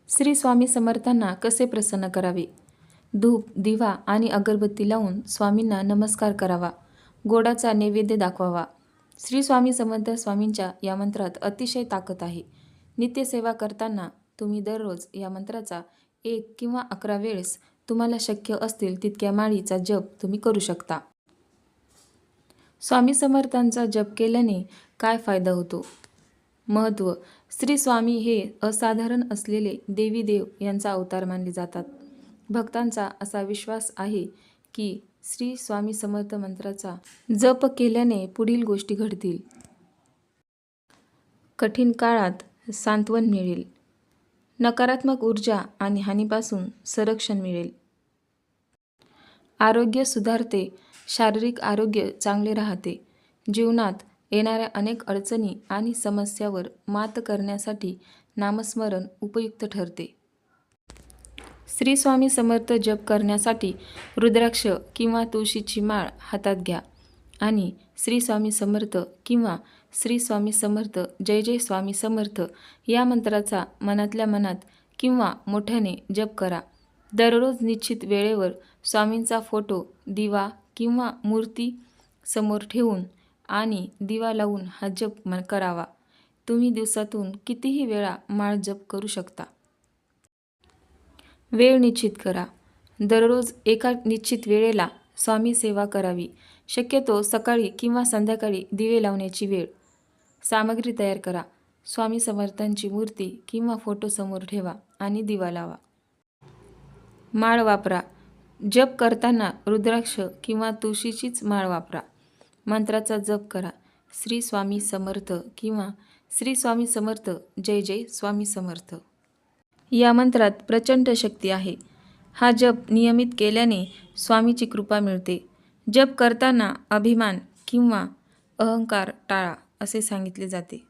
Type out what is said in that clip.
श्री स्वामी समर्थांना कसे प्रसन्न करावे? धूप, दिवा आणि अगरबत्ती लावून स्वामींना नमस्कार करावा. गोडाचा नैवेद्य दाखवावा. श्री स्वामी समर्थ स्वामींच्या या मंत्रात अतिशय ताकद आहे. नित्यसेवा करताना तुम्ही दररोज या मंत्राचा 1 किंवा 11 वेळेस तुम्हाला शक्य असतील तितक्या माळीचा जप तुम्ही करू शकता. स्वामी समर्थांचा जप केल्याने काय फायदा होतो? महत्त्व: श्री स्वामी हे असाधारण असलेले देवी देव यांचा अवतार मानले जातात. भक्तांचा असा विश्वास आहे की श्री स्वामी समर्थ मंत्राचा जप केल्याने पुढील गोष्टी घडतील. कठीण काळात सांत्वन मिळेल. नकारात्मक ऊर्जा आणि हानीपासून संरक्षण मिळेल. आरोग्य सुधारते. शारीरिक आरोग्य चांगले राहते. जीवनात येणाऱ्या अनेक अडचणी आणि समस्यावर मात करण्यासाठी नामस्मरण उपयुक्त ठरते. श्री स्वामी समर्थ जप करण्यासाठी रुद्राक्ष किंवा तुळशीची माळ हातात घ्या आणि श्री स्वामी समर्थ किंवा श्री स्वामी समर्थ जय जय स्वामी समर्थ या मंत्राचा मनातल्या मनात किंवा मोठ्याने जप करा. दररोज निश्चित वेळेवर स्वामींचा फोटो, दिवा किंवा मूर्ती समोर ठेवून आणि दिवा लावून हा जप करावा. तुम्ही दिवसातून कितीही वेळा माळ जप करू शकता. वेळ निश्चित करा. दररोज एका निश्चित वेळेला स्वामी सेवा करावी. शक्यतो सकाळी किंवा संध्याकाळी दिवे लावण्याची वेळ. सामग्री तयार करा. स्वामी समर्थांची मूर्ती किंवा फोटो समोर ठेवा आणि दिवा लावा. माळ वापरा. जप करताना रुद्राक्ष किंवा तुळशीचीच माळ वापरा. मंत्राचा जप करा. श्री स्वामी समर्थ किंवा श्री स्वामी समर्थ जय जय स्वामी समर्थ. या मंत्रात प्रचंड शक्ती आहे. हा जप नियमित केल्याने स्वामीची कृपा मिळते. जप करताना अभिमान किंवा अहंकार टाळा असे सांगितले जाते.